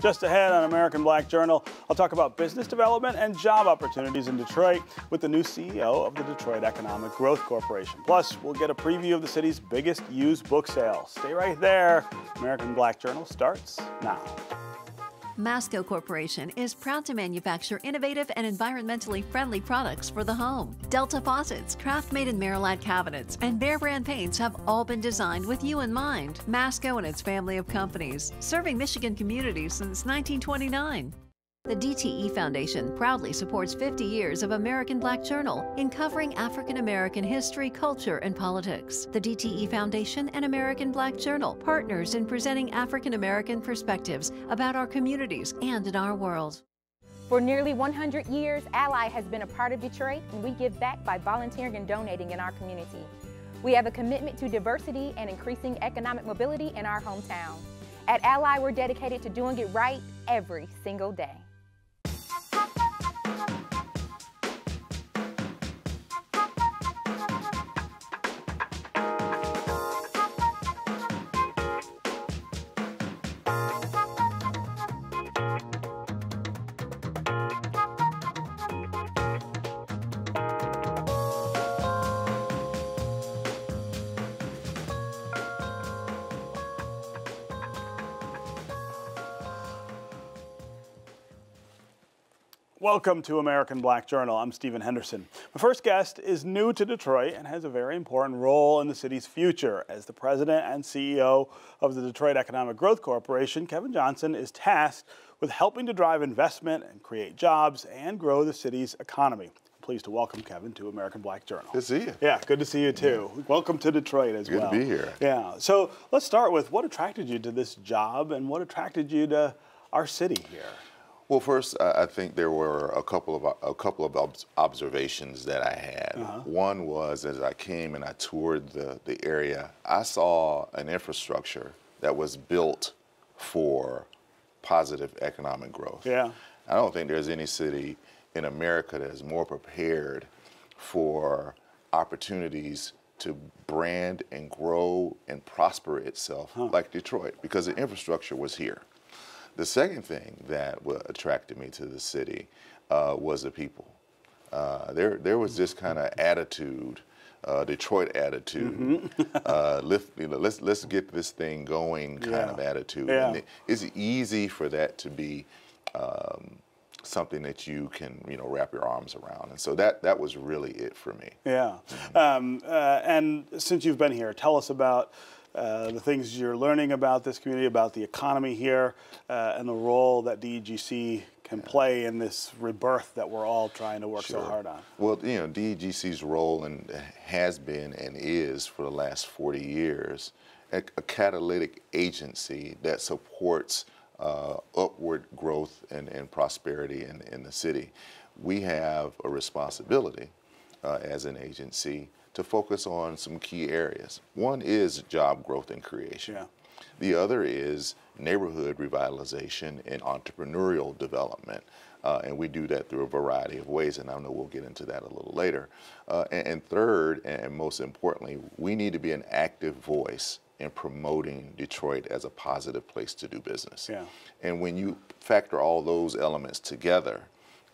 Just ahead on American Black Journal, I'll talk about business development and job opportunities in Detroit with the new CEO of the Detroit Economic Growth Corporation. Plus, we'll get a preview of the city's biggest used book sale. Stay right there. American Black Journal starts now. Masco Corporation is proud to manufacture innovative and environmentally friendly products for the home. Delta faucets, craft-made in Merillat cabinets, and Behr brand paints have all been designed with you in mind. Masco and its family of companies, serving Michigan communities since 1929. The DTE Foundation proudly supports 50 years of American Black Journal in covering African American history, culture, and politics. The DTE Foundation and American Black Journal partners in presenting African American perspectives about our communities and in our world. For nearly 100 years, Ally has been a part of Detroit, and we give back by volunteering and donating in our community. We have a commitment to diversity and increasing economic mobility in our hometown. At Ally, we're dedicated to doing it right every single day. Welcome to American Black Journal. I'm Stephen Henderson. My first guest is new to Detroit and has a very important role in the city's future. As the president and CEO of the Detroit Economic Growth Corporation, Kevin Johnson is tasked with helping to drive investment and create jobs and grow the city's economy. I'm pleased to welcome Kevin to American Black Journal. Good to see you. Yeah, good to see you too. Yeah. Welcome to Detroit as well. Good to be here. Yeah. So let's start with what attracted you to this job and what attracted you to our city here? Well, first, I think there were a couple of observations that I had. One was, as I came and I toured the area, I saw an infrastructure that was built for positive economic growth. Yeah. I don't think there's any city in America that is more prepared for opportunities to brand and grow and prosper itself like Detroit, because the infrastructure was here. The second thing that attracted me to the city was the people. There was this kind of attitude, Detroit attitude. Let's get this thing going kind of attitude. Yeah. And it's easy for that to be something that you can wrap your arms around, and so that was really it for me. Yeah. And since you've been here, tell us about the things you're learning about this community, about the economy here, and the role that DEGC can play in this rebirth that we're all trying to work so hard on. Well, DEGC's role has been and is for the last 40 years a catalytic agency that supports upward growth and prosperity in the city. We have a responsibility as an agency to focus on some key areas. One is job growth and creation. Yeah. The other is neighborhood revitalization and entrepreneurial development. And we do that through a variety of ways, and I know we'll get into that a little later. And third, and most importantly, we need to be an active voice in promoting Detroit as a positive place to do business. Yeah. And when you factor all those elements together,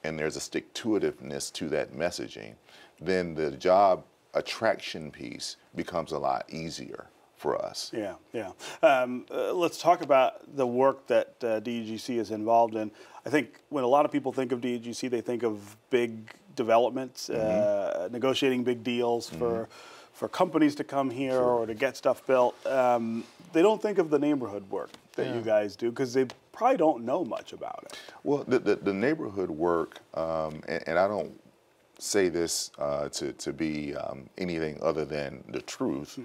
and there's a stick-to-itiveness to that messaging, then the job attraction piece becomes a lot easier for us. Yeah, yeah. Let's talk about the work that DEGC is involved in. I think when a lot of people think of DEGC, they think of big developments, negotiating big deals for companies to come here or to get stuff built. They don't think of the neighborhood work that you guys do, because they probably don't know much about it. Well, the neighborhood work, and I don't say this to be anything other than the truth.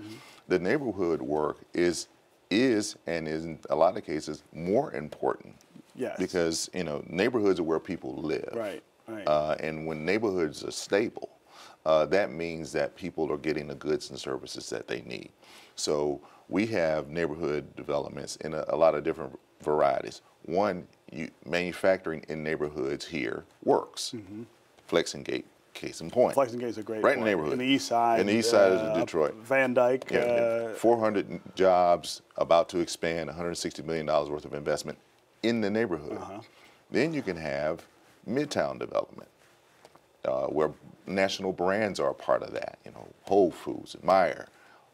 The neighborhood work is and is in a lot of cases more important. Yes. Because neighborhoods are where people live. Right. Right. And when neighborhoods are stable, that means that people are getting the goods and services that they need. So we have neighborhood developments in a lot of different varieties. One, manufacturing in neighborhoods here works. Flexing Gate, case in point. Flexing Gate is a great right point. in the neighborhood. In the east side. In the east side of Detroit. Van Dyke. Yeah, 400 jobs, about to expand, $160 million worth of investment in the neighborhood. Then you can have midtown development, where national brands are a part of that. You know, Whole Foods and Meijer,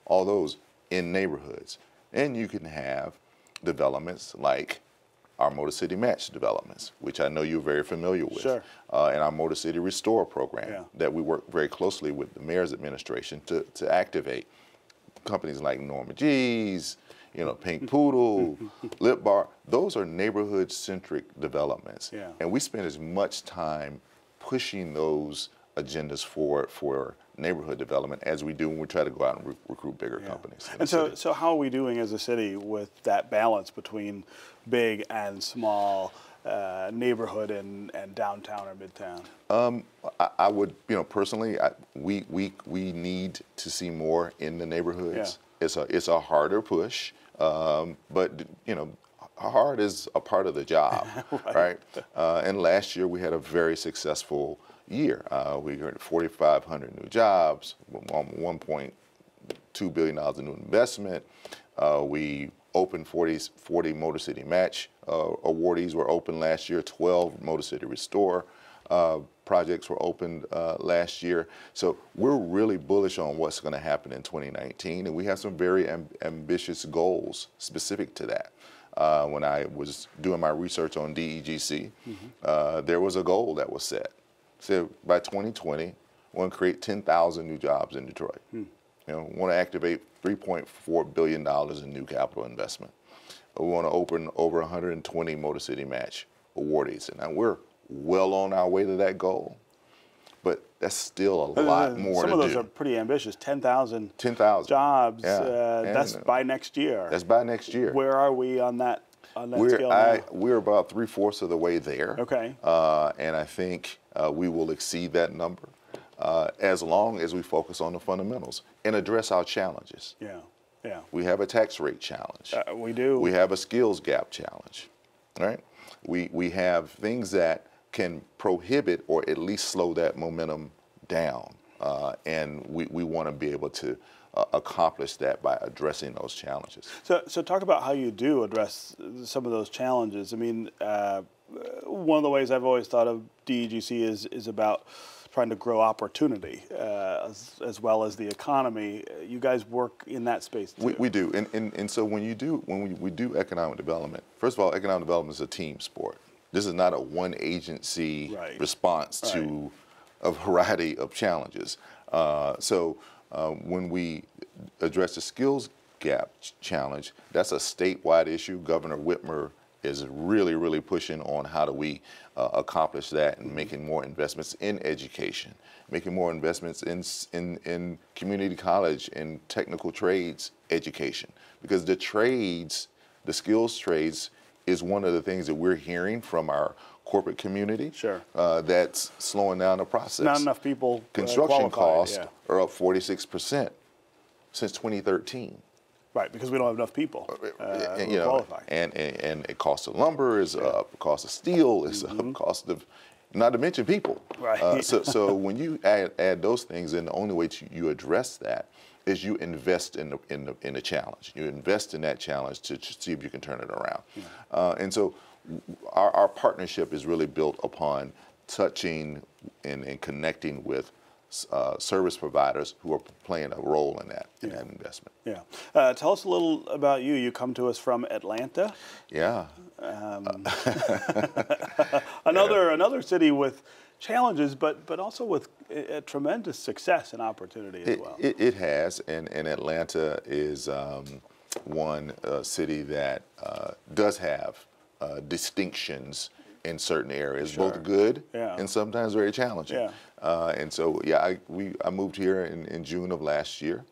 all those in neighborhoods. And you can have developments like our Motor City Match developments, which I know you're very familiar with, Sure. And our Motor City Restore program that we work very closely with the mayor's administration to activate. Companies like Norma G's, you know, Pink Poodle, Lip Bar, those are neighborhood-centric developments. Yeah. And we spend as much time pushing those agendas forward for neighborhood development as we do when we try to go out and recruit bigger companies. And so how are we doing as a city with that balance between big and small neighborhood and downtown or midtown? I would, you know, personally, we need to see more in the neighborhoods. It's a harder push, but you know, hard is a part of the job, right? And last year we had a very successful year. We earned 4,500 new jobs, $1.2 billion in new investment. We opened 40 Motor City Match awardees were opened last year. 12 Motor City Restore projects were opened last year. So we're really bullish on what's going to happen in 2019, and we have some very ambitious goals specific to that. When I was doing my research on DEGC, there was a goal that was set. So by 2020, we want to create 10,000 new jobs in Detroit. You know, we want to activate $3.4 billion in new capital investment. We want to open over 120 Motor City Match awardees. And now we're well on our way to that goal, but that's still a lot more to do. Some of those are pretty ambitious. 10,000 jobs. Yeah. That's by next year. That's by next year. Where are we on that scale now? We're about 3/4 of the way there. Okay. And I think we will exceed that number as long as we focus on the fundamentals and address our challenges. Yeah. We have a tax rate challenge. We do. We have a skills gap challenge, right? We have things that can prohibit or at least slow that momentum down. And we want to be able to accomplish that by addressing those challenges. So talk about how you do address some of those challenges. I mean, one of the ways I've always thought of DEGC is about trying to grow opportunity as well as the economy. You guys work in that space too. We do, and so when we do economic development, first of all, economic development is a team sport. This is not a one agency response to a variety of challenges. So when we address the skills gap challenge, that's a statewide issue. Governor Whitmer is really, really pushing on how do we accomplish that and making more investments in education, making more investments in community college and technical trades education. Because the trades, the skills trades, is one of the things that we're hearing from our corporate community that's slowing down the process. Not enough people Construction costs are up 46% since 2013. Right, because we don't have enough people you know, qualify. And the cost of lumber is up, the cost of steel is up, cost of, not to mention people. Right. So when you add those things, then the only way you address that is you invest in the challenge. You invest in that challenge to see if you can turn it around. And so our partnership is really built upon touching and connecting with service providers who are playing a role in that investment. Yeah. Tell us a little about you. You come to us from Atlanta. Yeah. Another city with challenges, but also with a tremendous success and opportunity as well. It has, and Atlanta is one city that does have distinctions in certain areas, both good and sometimes very challenging. And so, I moved here in June of last year,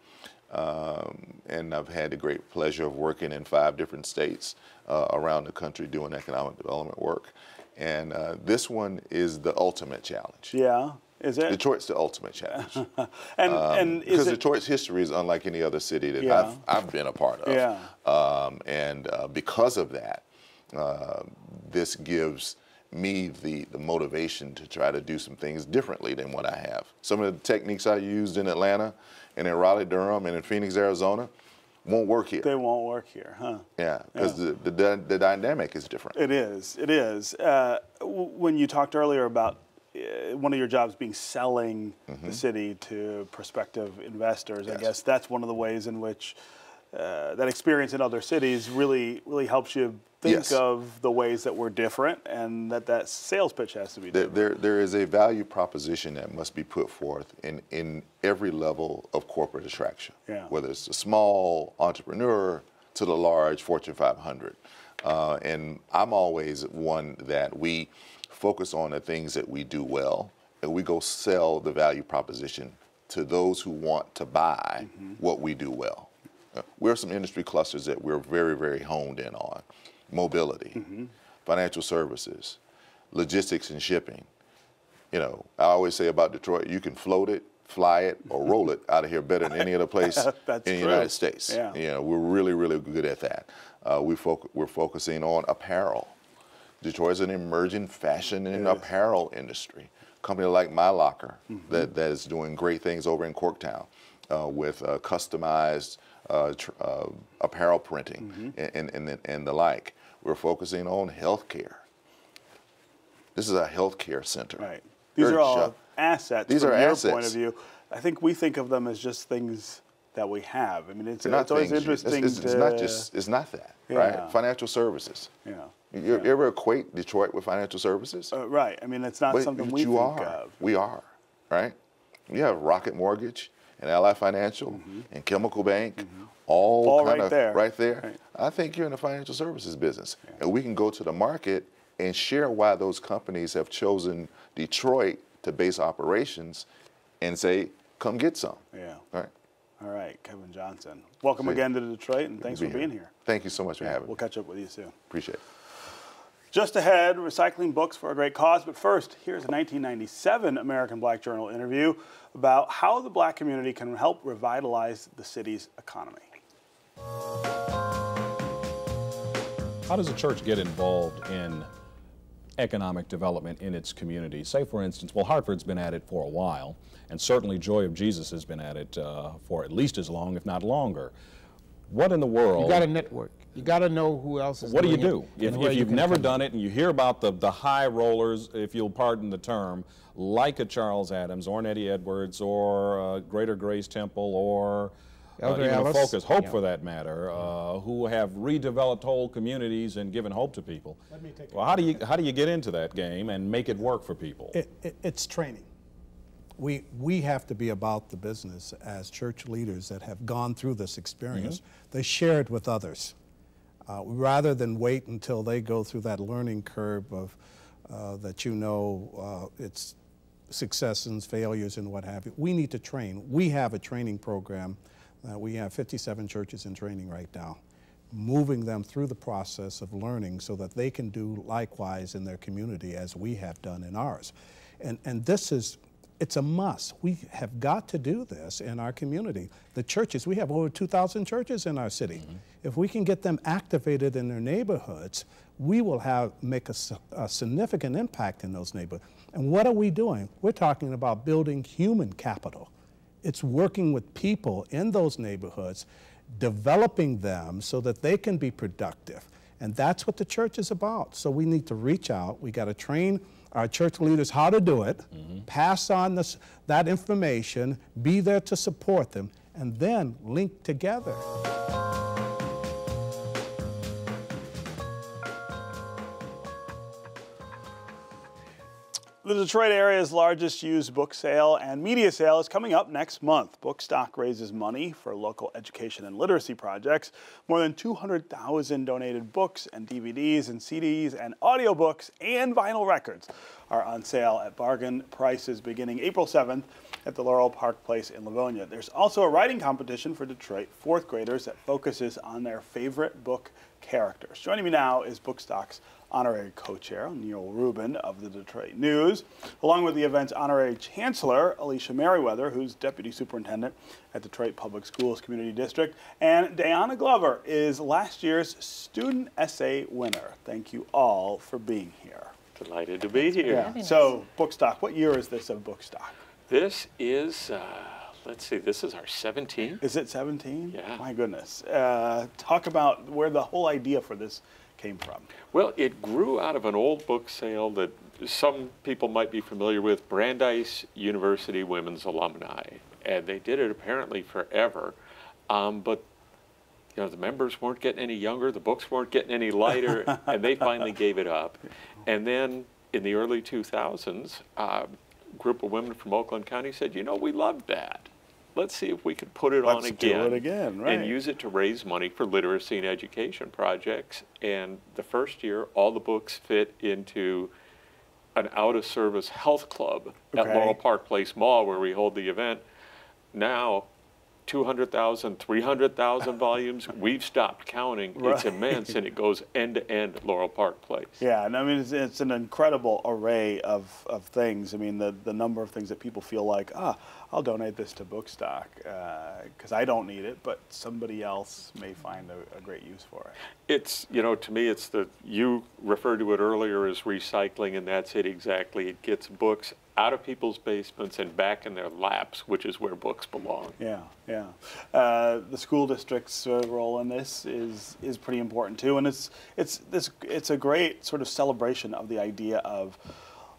and I've had the great pleasure of working in 5 different states around the country doing economic development work. And this one is the ultimate challenge. Yeah, is it? Detroit's the ultimate challenge. and because Detroit's history is unlike any other city that I've been a part of. And because of that, this gives me the motivation to try to do some things differently than what I have. Some of the techniques I used in Atlanta and in Raleigh, Durham, and in Phoenix, Arizona, won't work here. They won't work here, huh? Yeah, because the dynamic is different. It is. It is. When you talked earlier about one of your jobs being selling the city to prospective investors, I guess that's one of the ways in which that experience in other cities really helps you think of the ways that we're different, and that sales pitch has to be different. There is a value proposition that must be put forth in every level of corporate attraction, whether it's a small entrepreneur to the large Fortune 500. And I'm always one that we focus on the things that we do well, and we go sell the value proposition to those who want to buy what we do well. We're some industry clusters that we're very, very honed in on. Mobility, financial services, logistics and shipping. You know, I always say about Detroit, you can float it, fly it, or roll it out of here better than any other place in the United States. Yeah. You know, we're really, really good at that. We're focusing on apparel. Detroit is an emerging fashion and apparel industry. A company like My Locker that is doing great things over in Corktown with customized apparel printing and the like. We're focusing on healthcare. This is a healthcare center. Right. These are all assets from your point of view. I think we think of them as just things that we have. I mean, it's always interesting. It's not that, right? Financial services. Yeah. You ever equate Detroit with financial services? Right. I mean, it's not something we think of. We are, right? You have Rocket Mortgage and Ally Financial and Chemical Bank, all kind of right there. Right. I think you're in the financial services business, and we can go to the market and share why those companies have chosen Detroit to base operations, and say, "Come get some." Yeah. All right. All right, Kevin Johnson. Welcome again to Detroit, and thanks for being here. Thank you so much for having me. We'll catch up with you soon. Appreciate it. Just ahead, recycling books for a great cause. But first, here's a 1997 American Black Journal interview about how the Black community can help revitalize the city's economy. How does a church get involved in economic development in its community? Say, for instance, well, Hartford's been at it for a while, and certainly Joy of Jesus has been at it for at least as long, if not longer. What in the world? You got to network. You got to know who else is doing it. What do you do? If you've never done it and you hear about the high rollers, if you'll pardon the term, like a Charles Adams or an Eddie Edwards or Greater Grace Temple or even a Focus, Hope for that matter, who have redeveloped whole communities and given hope to people. Well, how do you get into that game and make it work for people? It's training. We have to be about the business as church leaders that have gone through this experience. They share it with others. Rather than wait until they go through that learning curve of it's successes and failures and what have you. We need to train. We have a training program. We have 57 churches in training right now, moving them through the process of learning so that they can do likewise in their community as we have done in ours. And this is, it's a must. We have got to do this in our community. The churches, we have over 2,000 churches in our city. If we can get them activated in their neighborhoods, we will make a significant impact in those neighborhoods. And what are we doing? We're talking about building human capital. It's working with people in those neighborhoods, developing them so that they can be productive. And that's what the church is about. So we need to reach out. We got to train our church leaders how to do it, pass on that information, be there to support them, and then link together. The Detroit area's largest used book sale and media sale is coming up next month. Bookstock raises money for local education and literacy projects. More than 200,000 donated books and DVDs and CDs and audiobooks and vinyl records are on sale at bargain prices beginning April 7th at the Laurel Park Place in Livonia. There's also a writing competition for Detroit fourth graders that focuses on their favorite book characters. Joining me now is Bookstock's honorary co-chair, Neil Rubin of the Detroit News, along with the event's honorary chancellor, Alycia Meriweather, who's deputy superintendent at Detroit Public Schools Community District, and DalAna Glover is last year's student essay winner. Thank you all for being here. Delighted to be here. Yeah. So, Bookstock, what year is this of Bookstock? This is, let's see, this is our 17th. Is it 17? Yeah. My goodness. Talk about where the whole idea for this came from. Well, it grew out of an old book sale that some people might be familiar with, Brandeis University Women's Alumni. And they did it apparently forever. But you know, the members weren't getting any younger, the books weren't getting any lighter, and they finally gave it up. And then in the early 2000s, a group of women from Oakland County said, you know, we loved that. Let's see if we could put it on again. Let's do it again, right. And use it to raise money for literacy and education projects. And the first year, all the books fit into an out-of-service health club at Laurel Park Place Mall where we hold the event. Now, 200,000, 300,000 volumes. We've stopped counting. Right. It's immense, and it goes end to end at Laurel Park Place. Yeah, and I mean, it's an incredible array of things. I mean, the number of things that people feel like, I'll donate this to Bookstock because I don't need it, but somebody else may find a great use for it. It's, you know, to me, it's you referred to it earlier as recycling, and that's it exactly. It gets books out of people's basements and back in their laps, which is where books belong. Yeah, yeah. The school district's role in this is pretty important too, and it's a great sort of celebration of the idea of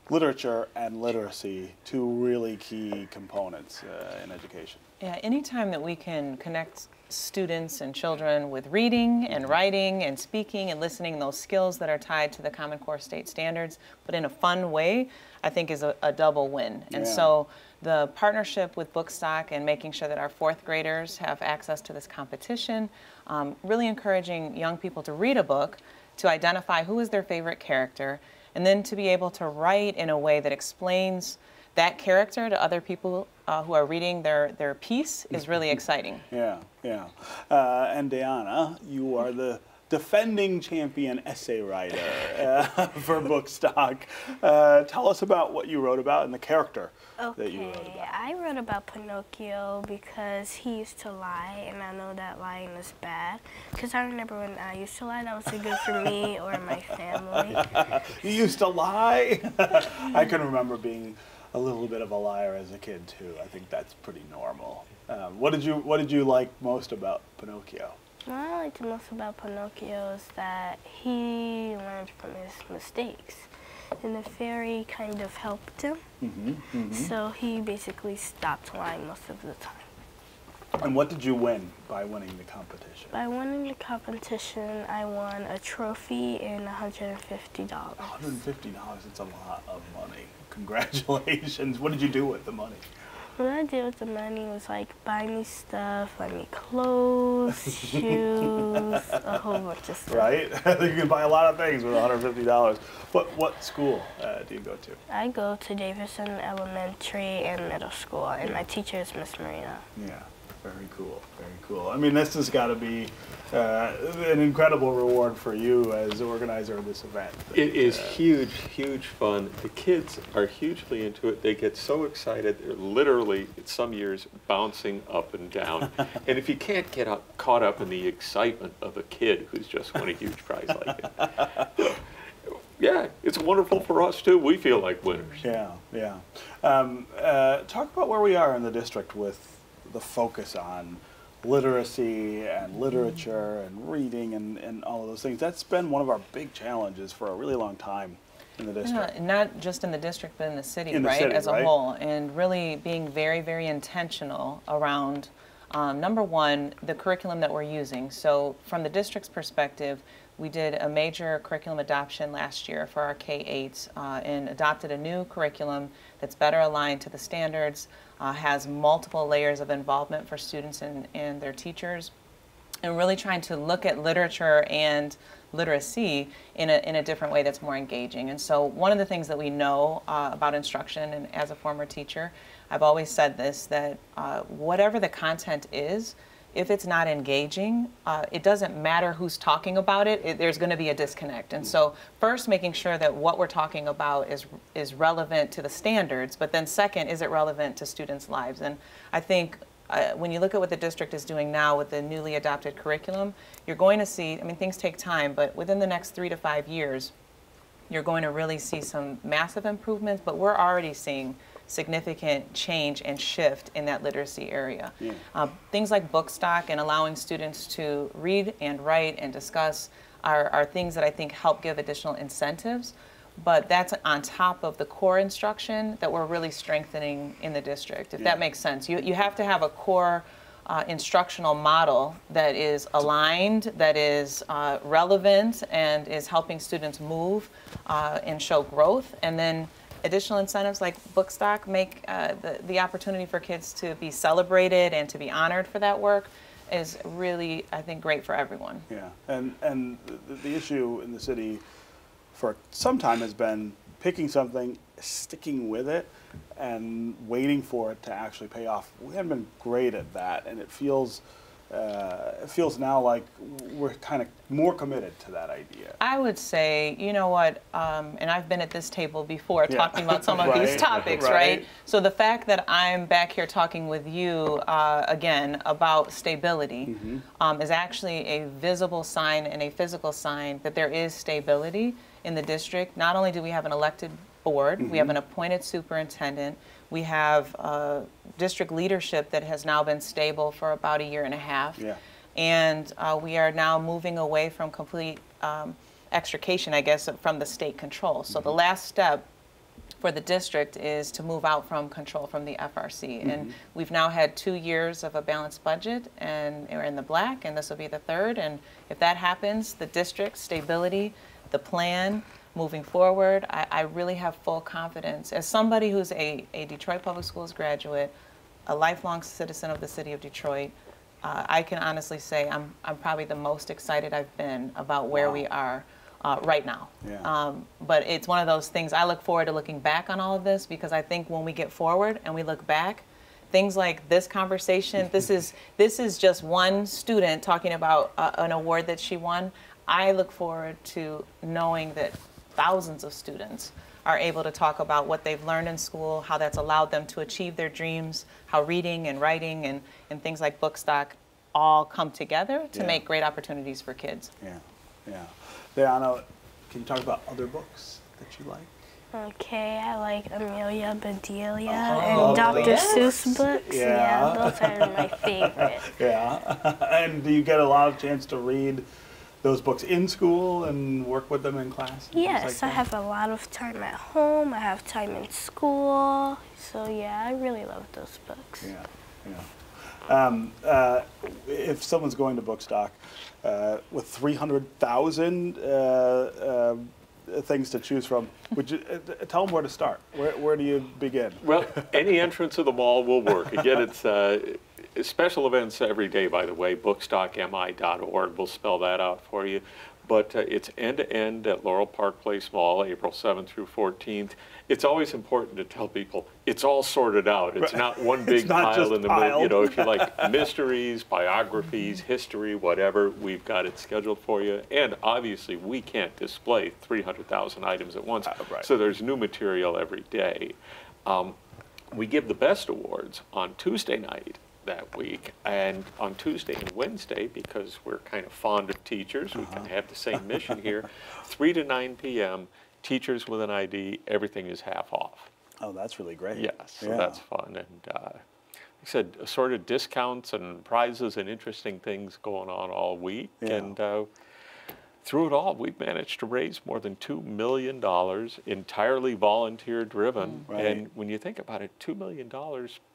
literature and literacy, two really key components in education. Yeah, anytime that we can connect students and children with reading and writing and speaking and listening, those skills that are tied to the Common Core state standards, but in a fun way, I think is a double win. And so the partnership with Bookstock and making sure that our fourth graders have access to this competition, really encouraging young people to read a book, to identify who is their favorite character, and then to be able to write in a way that explains that character to other people who are reading their piece is really exciting. Yeah, yeah. And DalAna, you are the defending champion essay writer for Bookstock. Tell us about what you wrote about and the character that you wrote about. I wrote about Pinocchio because he used to lie, and I know that lying is bad. Because I remember when I used to lie, that wasn't good for me or my family. You used to lie? I can remember being a little bit of a liar as a kid too. I think that's pretty normal. What did you like most about Pinocchio? What I liked most about Pinocchio is that he learned from his mistakes, and the fairy kind of helped him. So he basically stopped lying most of the time. And what did you win by winning the competition? By winning the competition, I won a trophy and $150. $150, it's a lot of money. Congratulations. What did you do with the money? What I did with the money was like buy me stuff, buy me clothes, shoes, a whole bunch of stuff. Right? You can buy a lot of things with $150. What school do you go to? I go to Davison Elementary and Middle School, and my teacher is Miss Marina. Yeah. Very cool, very cool. I mean, this has got to be an incredible reward for you as organizer of this event. It is huge, huge fun. The kids are hugely into it. They get so excited. They're literally, some years, bouncing up and down. And if you can't get caught up in the excitement of a kid who's just won a huge prize like it, yeah, it's wonderful for us too. We feel like winners. Yeah, yeah. Talk about where we are in the district with the focus on literacy and literature and reading and all of those things. That's been one of our big challenges for a really long time in the district. Yeah, not just in the district, but in the city, right, as a whole. And really being very, very intentional around, number one, the curriculum that we're using. So from the district's perspective, we did a major curriculum adoption last year for our K-8s and adopted a new curriculum that's better aligned to the standards, has multiple layers of involvement for students and their teachers, and really trying to look at literature and literacy in a different way that's more engaging. And so one of the things that we know about instruction, and as a former teacher, I've always said this, that whatever the content is, if it's not engaging, it doesn't matter who's talking about it, there's going to be a disconnect. And so first, making sure that what we're talking about is relevant to the standards, but then second, is it relevant to students' lives? And I think when you look at what the district is doing now with the newly adopted curriculum, you're going to see, I mean, things take time, but within the next 3 to 5 years, you're going to really see some massive improvements, but we're already seeing significant change and shift in that literacy area. Things like Bookstock and allowing students to read and write and discuss are things that I think help give additional incentives, but that's on top of the core instruction that we're really strengthening in the district, if that makes sense. You have to have a core instructional model that is aligned, that is relevant, and is helping students move and show growth. And then additional incentives like Bookstock make the opportunity for kids to be celebrated and to be honored for that work is really, I think, great for everyone. Yeah, and the issue in the city for some time has been picking something, sticking with it, and waiting for it to actually pay off. We haven't been great at that, and it feels now like we're kind of more committed to that idea. I would say, you know what, and I've been at this table before talking about some of these topics, right? So the fact that I'm back here talking with you again about stability is actually a visible sign and a physical sign that there is stability in the district. Not only do we have an elected board, we have an appointed superintendent, we have district leadership that has now been stable for about 1.5 years. And we are now moving away from complete extrication, I guess, from the state control. So the last step for the district is to move out from control from the FRC. And we've now had 2 years of a balanced budget, and we're in the black, and this will be the third. And if that happens, the district stability, the plan, moving forward, I really have full confidence. As somebody who's a Detroit Public Schools graduate, a lifelong citizen of the city of Detroit, I can honestly say I'm probably the most excited I've been about where we are right now. But it's one of those things, I look forward to looking back on all of this, because I think when we get forward and we look back, things like this conversation, this is just one student talking about an award that she won. I look forward to knowing that thousands of students are able to talk about what they've learned in school, how that's allowed them to achieve their dreams, how reading and writing and things like Bookstock all come together to make great opportunities for kids. DalAna, can you talk about other books that you like? Okay, I like Amelia Bedelia and Dr. Seuss books. Yeah, those are my favorite. And do you get a lot of chance to read those books in school and work with them in class? Yes, I have a lot of time at home. I have time in school. So yeah, I really love those books. If someone's going to Bookstock with 300,000 things to choose from, would you tell them where to start? Where do you begin? Well, any entrance of the mall will work. Again, it's special events every day, by the way. Bookstockmi.org will spell that out for you. But it's end-to-end at Laurel Park Place Mall, April 7th through 14th. It's always important to tell people it's all sorted out. It's not one big pile in the middle. You know, if you like mysteries, biographies, history, whatever, we've got it scheduled for you. And obviously, we can't display 300,000 items at once. So there's new material every day. We give the best awards on Tuesday night that week, and on Tuesday and Wednesday, because we're kind of fond of teachers, we can have the same mission here, 3 to 9 p.m., teachers with an ID, everything is half off. Oh, that's really great. Yes, so that's fun. And like I said, assorted discounts and prizes and interesting things going on all week. And through it all, we've managed to raise more than $2 million, entirely volunteer driven. And when you think about it, $2 million,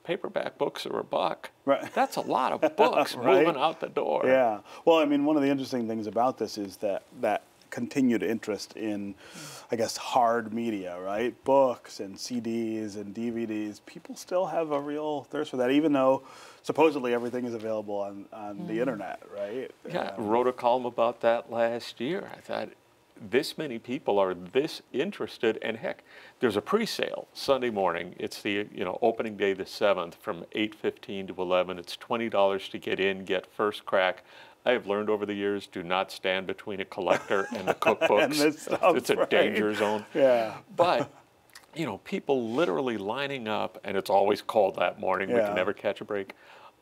paperback books are $1. That's a lot of books moving out the door. Well, I mean, one of the interesting things about this is that continued interest in, I guess, hard media, right? Books and CDs and DVDs. People still have a real thirst for that, even though supposedly everything is available on the internet, right? I wrote a column about that last year. I thought, this many people are this interested, and heck, there's a pre-sale Sunday morning. It's the opening day, the 7th, from 8:15 to 11. It's $20 to get in, get first crack. I have learned over the years, do not stand between a collector and the cookbooks. It's a danger zone. But people literally lining up, and it's always cold that morning. We can never catch a break.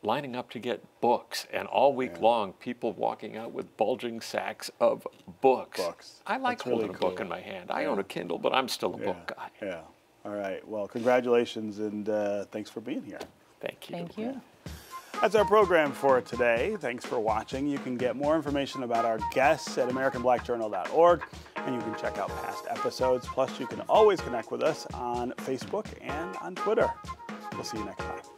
Lining up to get books, and all week long, people walking out with bulging sacks of books. I like holding a book in my hand. I own a Kindle, but I'm still a book guy. All right. Well, congratulations, and thanks for being here. Thank you. Thank you. That's our program for today. Thanks for watching. You can get more information about our guests at AmericanBlackJournal.org, and you can check out past episodes. Plus, you can always connect with us on Facebook and on Twitter. We'll see you next time.